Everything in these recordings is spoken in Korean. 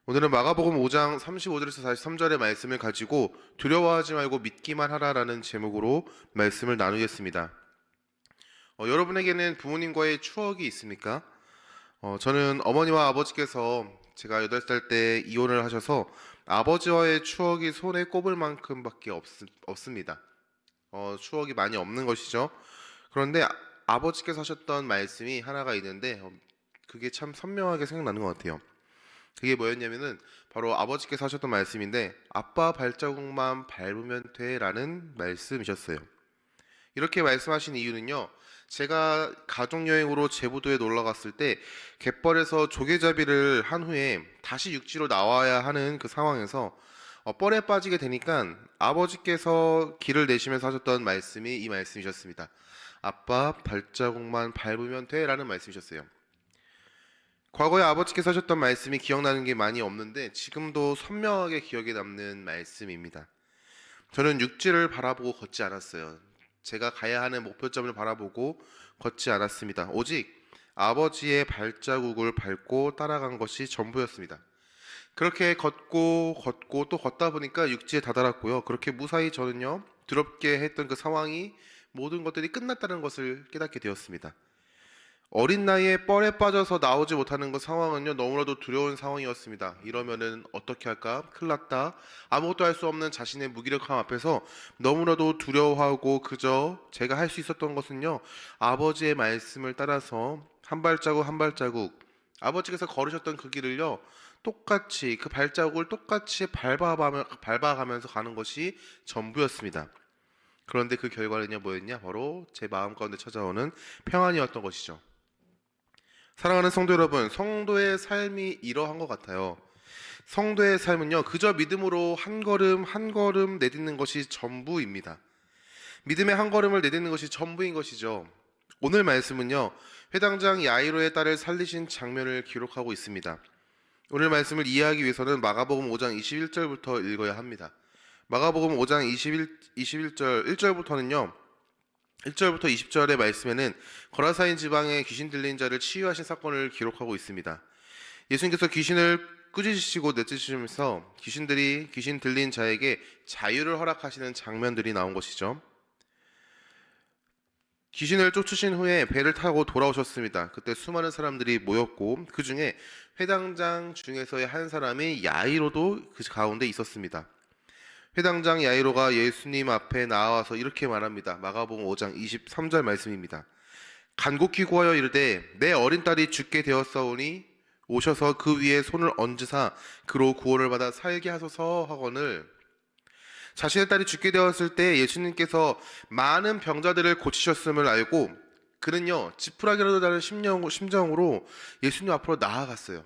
오늘은 마가복음 5장 35절에서 43절의 말씀을 가지고 두려워하지 말고 믿기만 하라라는 제목으로 말씀을 나누겠습니다. 여러분에게는 부모님과의 추억이 있습니까? 저는 어머니와 아버지께서 제가 8살 때 이혼을 하셔서 아버지와의 추억이 손에 꼽을 만큼밖에 없습니다. 추억이 많이 없는 것이죠. 그런데 아버지께서 하셨던 말씀이 하나가 있는데 그게 참 선명하게 생각나는 것 같아요. 그게 뭐였냐면은 바로 아버지께서 하셨던 말씀인데 아빠 발자국만 밟으면 돼라는 말씀이셨어요. 이렇게 말씀하신 이유는요. 제가 가족여행으로 제부도에 놀러 갔을 때 갯벌에서 조개잡이를 한 후에 다시 육지로 나와야 하는 그 상황에서 뻘에 빠지게 되니까 아버지께서 길을 내시면서 하셨던 말씀이 이 말씀이셨습니다. 아빠 발자국만 밟으면 돼라는 말씀이셨어요. 과거에 아버지께서 하셨던 말씀이 기억나는 게 많이 없는데 지금도 선명하게 기억에 남는 말씀입니다. 저는 육지를 바라보고 걷지 않았어요. 제가 가야 하는 목표점을 바라보고 걷지 않았습니다. 오직 아버지의 발자국을 밟고 따라간 것이 전부였습니다. 그렇게 걷고 또 걷다 보니까 육지에 다다랐고요. 그렇게 무사히 저는요, 두렵게 했던 그 상황이 모든 것들이 끝났다는 것을 깨닫게 되었습니다. 어린 나이에 뻘에 빠져서 나오지 못하는 그 상황은요, 너무나도 두려운 상황이었습니다. 이러면은 어떻게 할까? 큰일 났다. 아무것도 할 수 없는 자신의 무기력함 앞에서 너무나도 두려워하고 그저 제가 할 수 있었던 것은요, 아버지의 말씀을 따라서 한 발자국 한 발자국 아버지께서 걸으셨던 그 길을요, 똑같이 그 발자국을 똑같이 밟아가면서 가는 것이 전부였습니다. 그런데 그 결과는요, 뭐였냐? 바로 제 마음 가운데 찾아오는 평안이었던 것이죠. 사랑하는 성도 여러분, 성도의 삶이 이러한 것 같아요. 성도의 삶은요, 그저 믿음으로 한 걸음 한 걸음 내딛는 것이 전부입니다. 믿음의 한 걸음을 내딛는 것이 전부인 것이죠. 오늘 말씀은요, 회당장 야이로의 딸을 살리신 장면을 기록하고 있습니다. 오늘 말씀을 이해하기 위해서는 마가복음 5장 21절부터 읽어야 합니다. 마가복음 5장 21절 1절부터는요, 1절부터 20절의 말씀에는 거라사인 지방에 귀신 들린 자를 치유하신 사건을 기록하고 있습니다. 예수님께서 귀신을 꾸짖으시고 내쫓으시면서 귀신 들린 자에게 자유를 허락하시는 장면들이 나온 것이죠. 귀신을 쫓으신 후에 배를 타고 돌아오셨습니다. 그때 수많은 사람들이 모였고 그 중에 회당장 중에서의 한 사람이 야이로도 그 가운데 있었습니다. 회당장 야이로가 예수님 앞에 나와서 이렇게 말합니다. 마가복음 5장 23절 말씀입니다. 간곡히 구하여 이르되 내 어린 딸이 죽게 되었사오니 오셔서 그 위에 손을 얹으사 그로 구원을 받아 살게 하소서 하거늘. 자신의 딸이 죽게 되었을 때 예수님께서 많은 병자들을 고치셨음을 알고 그는요, 지푸라기라도 다른 심정으로 예수님 앞으로 나아갔어요.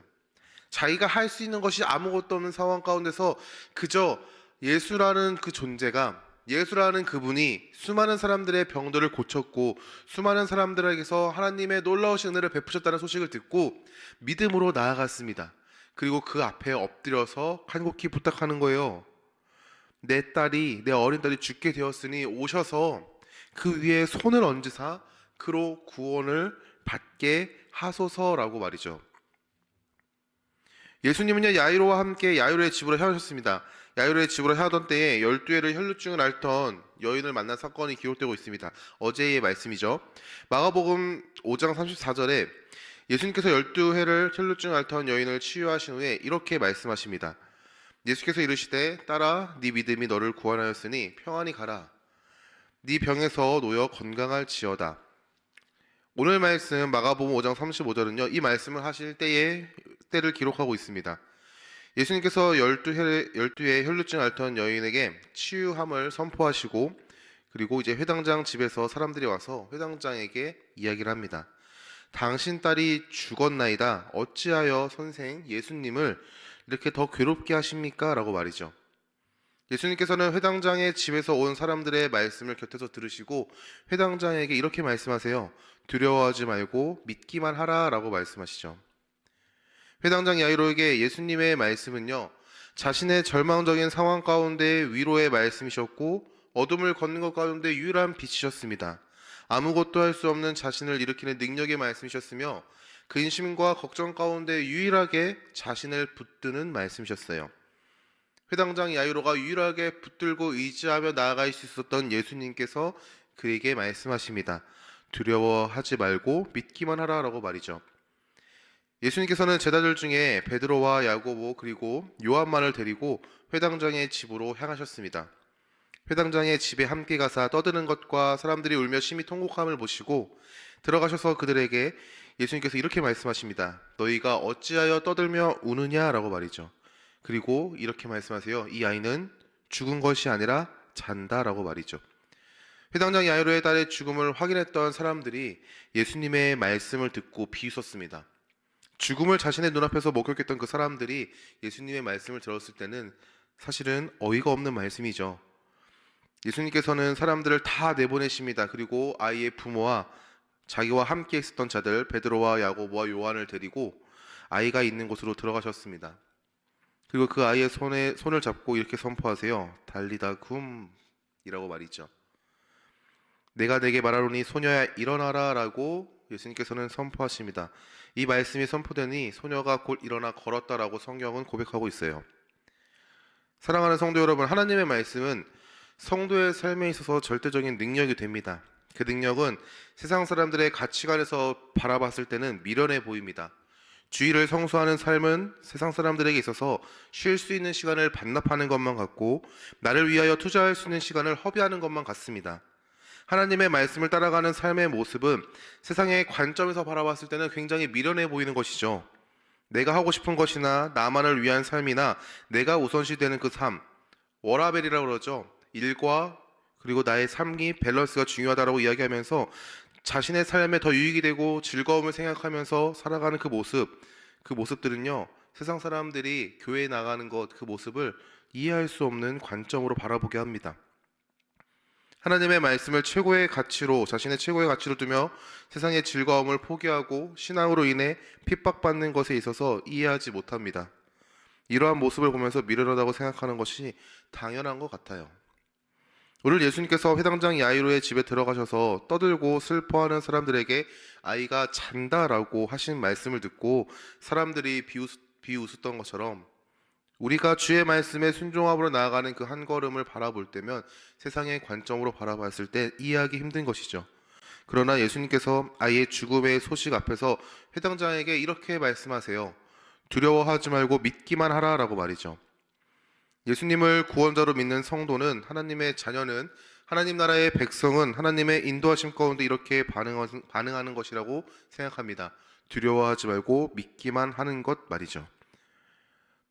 자기가 할 수 있는 것이 아무것도 없는 상황 가운데서 그저 예수라는 그 존재가, 예수라는 그분이 수많은 사람들의 병들을 고쳤고 수많은 사람들에게서 하나님의 놀라우신 은혜를 베푸셨다는 소식을 듣고 믿음으로 나아갔습니다. 그리고 그 앞에 엎드려서 간곡히 부탁하는 거예요. 내 어린 딸이 죽게 되었으니 오셔서 그 위에 손을 얹으사 그로 구원을 받게 하소서라고 말이죠. 예수님은요, 야이로와 함께 야이로의 집으로 향하셨습니다. 야이로의 집으로 향하던 때에 12회를 혈루증을 앓던 여인을 만난 사건이 기록되고 있습니다. 어제의 말씀이죠. 마가복음 5장 34절에 예수님께서 12회를 혈루증을 앓던 여인을 치유하신 후에 이렇게 말씀하십니다. 예수께서 이르시되 딸아 네 믿음이 너를 구원하였으니 평안히 가라. 네 병에서 놓여 건강할지어다. 오늘 말씀 마가복음 5장 35절은요, 이 말씀을 하실 때를 기록하고 있습니다. 예수님께서 12회 혈루증 앓던 여인에게 치유함을 선포하시고 그리고 이제 회당장 집에서 사람들이 와서 회당장에게 이야기를 합니다. 당신 딸이 죽었나이다. 어찌하여 선생 예수님을 이렇게 더 괴롭게 하십니까? 라고 말이죠. 예수님께서는 회당장의 집에서 온 사람들의 말씀을 곁에서 들으시고 회당장에게 이렇게 말씀하세요. 두려워하지 말고 믿기만 하라 라고 말씀하시죠. 회당장 야이로에게 예수님의 말씀은요, 자신의 절망적인 상황 가운데 위로의 말씀이셨고 어둠을 걷는 것 가운데 유일한 빛이셨습니다. 아무것도 할 수 없는 자신을 일으키는 능력의 말씀이셨으며 근심과 걱정 가운데 유일하게 자신을 붙드는 말씀이셨어요. 회당장 야이로가 유일하게 붙들고 의지하며 나아갈 수 있었던 예수님께서 그에게 말씀하십니다. 두려워하지 말고 믿기만 하라라고 말이죠. 예수님께서는 제자들 중에 베드로와 야고보 그리고 요한만을 데리고 회당장의 집으로 향하셨습니다. 회당장의 집에 함께 가사 떠드는 것과 사람들이 울며 심히 통곡함을 보시고 들어가셔서 그들에게 예수님께서 이렇게 말씀하십니다. 너희가 어찌하여 떠들며 우느냐라고 말이죠. 그리고 이렇게 말씀하세요. 이 아이는 죽은 것이 아니라 잔다라고 말이죠. 회당장 야이로의 딸의 죽음을 확인했던 사람들이 예수님의 말씀을 듣고 비웃었습니다. 죽음을 자신의 눈앞에서 목격했던 그 사람들이 예수님의 말씀을 들었을 때는 사실은 어이가 없는 말씀이죠. 예수님께서는 사람들을 다 내보내십니다. 그리고 아이의 부모와 자기와 함께 있었던 자들 베드로와 야고보와 요한을 데리고 아이가 있는 곳으로 들어가셨습니다. 그리고 그 아이의 손을 잡고 이렇게 선포하세요. 달리다 굼이라고 말이죠. 내가 내게 말하노니 소녀야 일어나라 라고 예수님께서는 선포하십니다. 이 말씀이 선포되니 소녀가 곧 일어나 걸었다라고 성경은 고백하고 있어요. 사랑하는 성도 여러분, 하나님의 말씀은 성도의 삶에 있어서 절대적인 능력이 됩니다. 그 능력은 세상 사람들의 가치관에서 바라봤을 때는 미련해 보입니다. 주의를 성수하는 삶은 세상 사람들에게 있어서 쉴 수 있는 시간을 반납하는 것만 같고 나를 위하여 투자할 수 있는 시간을 허비하는 것만 같습니다. 하나님의 말씀을 따라가는 삶의 모습은 세상의 관점에서 바라봤을 때는 굉장히 미련해 보이는 것이죠. 내가 하고 싶은 것이나 나만을 위한 삶이나 내가 우선시 되는 그 삶, 워라벨이라고 그러죠. 일과 그리고 나의 삶이 밸런스가 중요하다고 이야기하면서 자신의 삶에 더 유익이 되고 즐거움을 생각하면서 살아가는 그 모습들은요, 세상 사람들이 교회에 나가는 것, 그 모습을 이해할 수 없는 관점으로 바라보게 합니다. 하나님의 말씀을 최고의 가치로, 자신의 최고의 가치로 두며 세상의 즐거움을 포기하고 신앙으로 인해 핍박받는 것에 있어서 이해하지 못합니다. 이러한 모습을 보면서 미련하다고 생각하는 것이 당연한 것 같아요. 오늘 예수님께서 회당장 야이로의 집에 들어가셔서 떠들고 슬퍼하는 사람들에게 아이가 잔다라고 하신 말씀을 듣고 사람들이 비웃었던 것처럼 우리가 주의 말씀에 순종함으로 나아가는 그 한 걸음을 바라볼 때면 세상의 관점으로 바라봤을 때 이해하기 힘든 것이죠. 그러나 예수님께서 아이의 죽음의 소식 앞에서 회당장에게 이렇게 말씀하세요. 두려워하지 말고 믿기만 하라라고 말이죠. 예수님을 구원자로 믿는 성도는, 하나님의 자녀는, 하나님 나라의 백성은 하나님의 인도하심 가운데 이렇게 반응하는 것이라고 생각합니다. 두려워하지 말고 믿기만 하는 것 말이죠.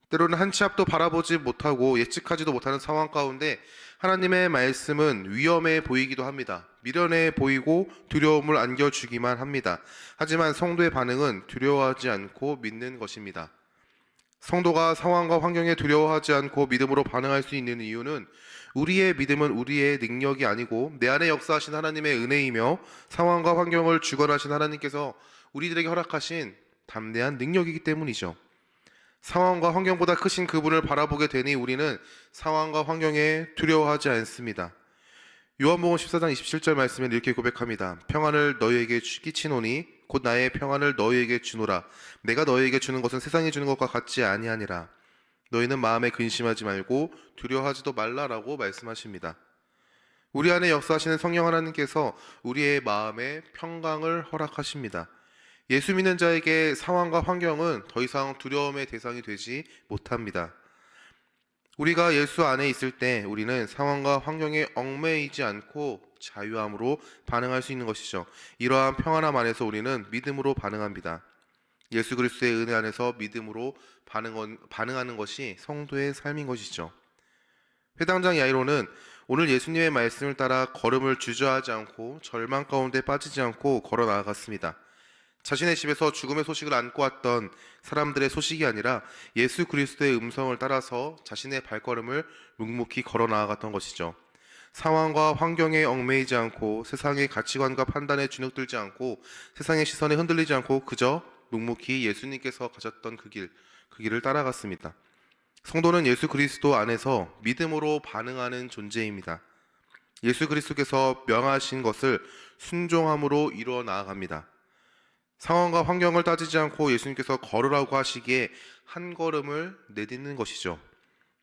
때로는 한 치 앞도 바라보지 못하고 예측하지도 못하는 상황 가운데 하나님의 말씀은 위험해 보이기도 합니다. 미련해 보이고 두려움을 안겨주기만 합니다. 하지만 성도의 반응은 두려워하지 않고 믿는 것입니다. 성도가 상황과 환경에 두려워하지 않고 믿음으로 반응할 수 있는 이유는 우리의 믿음은 우리의 능력이 아니고 내 안에 역사하신 하나님의 은혜이며 상황과 환경을 주관하신 하나님께서 우리들에게 허락하신 담대한 능력이기 때문이죠. 상황과 환경보다 크신 그분을 바라보게 되니 우리는 상황과 환경에 두려워하지 않습니다. 요한복음 14장 27절 말씀에 이렇게 고백합니다. 평안을 너희에게 끼치노니 곧 나의 평안을 너희에게 주노라. 내가 너희에게 주는 것은 세상이 주는 것과 같지 아니하니라. 너희는 마음에 근심하지 말고 두려워하지도 말라라고 말씀하십니다. 우리 안에 역사하시는 성령 하나님께서 우리의 마음에 평강을 허락하십니다. 예수 믿는 자에게 상황과 환경은 더 이상 두려움의 대상이 되지 못합니다. 우리가 예수 안에 있을 때 우리는 상황과 환경에 얽매이지 않고 자유함으로 반응할 수 있는 것이죠. 이러한 평안함 안에서 우리는 믿음으로 반응합니다. 예수 그리스도의 은혜 안에서 믿음으로 반응하는 것이 성도의 삶인 것이죠. 회당장 야이로는 오늘 예수님의 말씀을 따라 걸음을 주저하지 않고 절망 가운데 빠지지 않고 걸어 나아갔습니다. 자신의 집에서 죽음의 소식을 안고 왔던 사람들의 소식이 아니라 예수 그리스도의 음성을 따라서 자신의 발걸음을 묵묵히 걸어 나아갔던 것이죠. 상황과 환경에 얽매이지 않고 세상의 가치관과 판단에 주눅들지 않고 세상의 시선에 흔들리지 않고 그저 묵묵히 예수님께서 가셨던 그 길을 따라갔습니다. 성도는 예수 그리스도 안에서 믿음으로 반응하는 존재입니다. 예수 그리스도께서 명하신 것을 순종함으로 이루어 나아갑니다. 상황과 환경을 따지지 않고 예수님께서 걸으라고 하시기에 한 걸음을 내딛는 것이죠.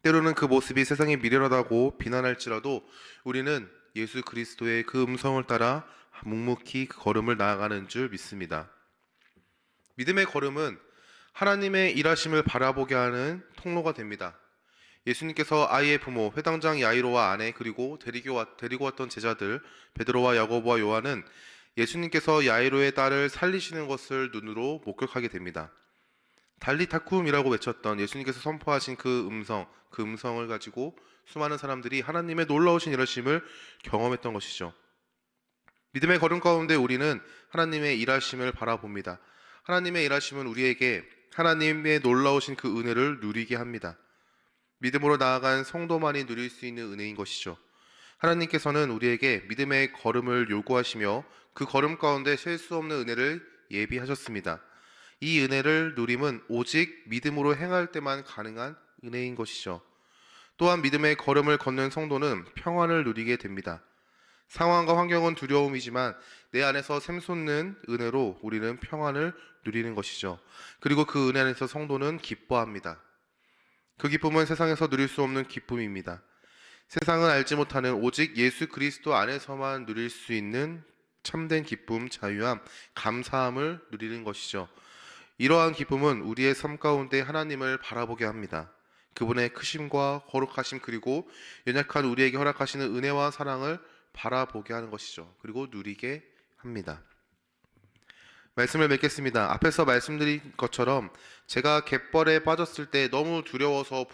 때로는 그 모습이 세상에 미련하다고 비난할지라도 우리는 예수 그리스도의 그 음성을 따라 묵묵히 그 걸음을 나아가는 줄 믿습니다. 믿음의 걸음은 하나님의 일하심을 바라보게 하는 통로가 됩니다. 예수님께서 아이의 부모 회당장 야이로와 아내 그리고 데리고 왔던 제자들 베드로와 야고보와 요한은 예수님께서 야이로의 딸을 살리시는 것을 눈으로 목격하게 됩니다. 달리타쿰이라고 외쳤던 예수님께서 선포하신 그 음성을 가지고 수많은 사람들이 하나님의 놀라우신 일하심을 경험했던 것이죠. 믿음의 걸음 가운데 우리는 하나님의 일하심을 바라봅니다. 하나님의 일하심은 우리에게 하나님의 놀라우신 그 은혜를 누리게 합니다. 믿음으로 나아간 성도만이 누릴 수 있는 은혜인 것이죠. 하나님께서는 우리에게 믿음의 걸음을 요구하시며 그 걸음 가운데 셀 수 없는 은혜를 예비하셨습니다. 이 은혜를 누림은 오직 믿음으로 행할 때만 가능한 은혜인 것이죠. 또한 믿음의 걸음을 걷는 성도는 평안을 누리게 됩니다. 상황과 환경은 두려움이지만 내 안에서 샘솟는 은혜로 우리는 평안을 누리는 것이죠. 그리고 그 은혜 안에서 성도는 기뻐합니다. 그 기쁨은 세상에서 누릴 수 없는 기쁨입니다. 세상은 알지 못하는 오직 예수 그리스도 안에서만 누릴 수 있는 참된 기쁨, 자유함, 감사함을 누리는 것이죠. 이러한 기쁨은 우리의 삶 가운데 하나님을 바라보게 합니다. 그분의 크심과 거룩하심 그리고 연약한 우리에게 허락하시는 은혜와 사랑을 바라보게 하는 것이죠. 그리고 누리게 합니다. 말씀을 맺겠습니다. 앞에서 말씀드린 것처럼 제가 갯벌에 빠졌을 때 너무 두려워서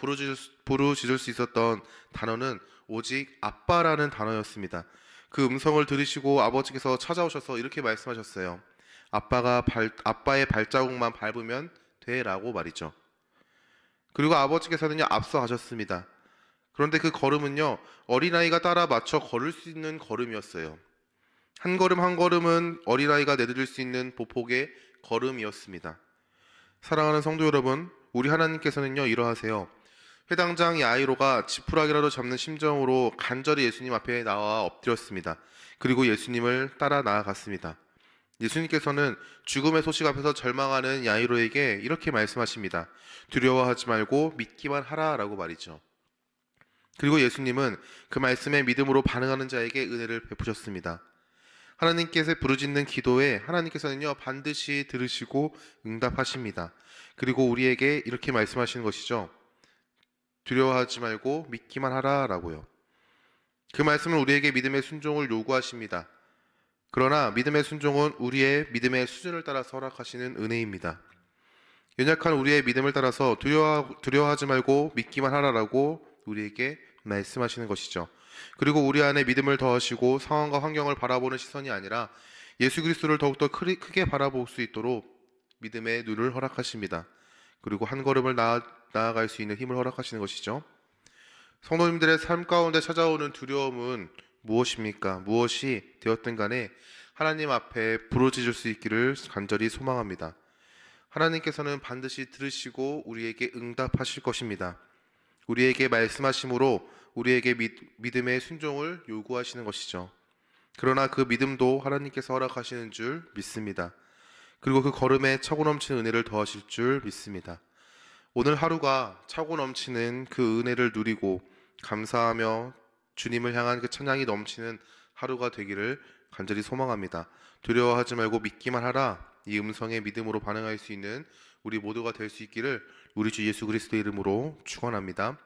부르짖을 수 있었던 단어는 오직 아빠라는 단어였습니다. 그 음성을 들으시고 아버지께서 찾아오셔서 이렇게 말씀하셨어요. 아빠의 발자국만 밟으면 돼라고 말이죠. 그리고 아버지께서는요 앞서 가셨습니다. 그런데 그 걸음은요 어린아이가 따라 맞춰 걸을 수 있는 걸음이었어요. 한 걸음 한 걸음은 어린아이가 내디딜 수 있는 보폭의 걸음이었습니다. 사랑하는 성도 여러분, 우리 하나님께서는요 이러하세요. 회당장 야이로가 지푸라기라도 잡는 심정으로 간절히 예수님 앞에 나와 엎드렸습니다. 그리고 예수님을 따라 나아갔습니다. 예수님께서는 죽음의 소식 앞에서 절망하는 야이로에게 이렇게 말씀하십니다. 두려워하지 말고 믿기만 하라라고 말이죠. 그리고 예수님은 그 말씀에 믿음으로 반응하는 자에게 은혜를 베푸셨습니다. 하나님께서 부르짖는 기도에 하나님께서는요 반드시 들으시고 응답하십니다. 그리고 우리에게 이렇게 말씀하시는 것이죠. 두려워하지 말고 믿기만 하라라고요. 그 말씀은 우리에게 믿음의 순종을 요구하십니다. 그러나 믿음의 순종은 우리의 믿음의 수준을 따라서 허락하시는 은혜입니다. 연약한 우리의 믿음을 따라서 두려워하지 말고 믿기만 하라라고 우리에게 말씀하시는 것이죠. 그리고 우리 안에 믿음을 더하시고 상황과 환경을 바라보는 시선이 아니라 예수 그리스도를 더욱더 크게 바라볼 수 있도록 믿음의 눈을 허락하십니다. 그리고 한 걸음을 나아갈 수 있는 힘을 허락하시는 것이죠. 성도님들의 삶 가운데 찾아오는 두려움은 무엇입니까? 무엇이 되었든 간에 하나님 앞에 부르짖을 수 있기를 간절히 소망합니다. 하나님께서는 반드시 들으시고 우리에게 응답하실 것입니다. 우리에게 말씀하심으로 우리에게 믿음의 순종을 요구하시는 것이죠. 그러나 그 믿음도 하나님께서 허락하시는 줄 믿습니다. 그리고 그 걸음에 차고 넘치는 은혜를 더하실 줄 믿습니다. 오늘 하루가 차고 넘치는 그 은혜를 누리고 감사하며 주님을 향한 그 찬양이 넘치는 하루가 되기를 간절히 소망합니다. 두려워하지 말고 믿기만 하라. 이 음성에 믿음으로 반응할 수 있는 우리 모두가 될 수 있기를 우리 주 예수 그리스도의 이름으로 축원합니다.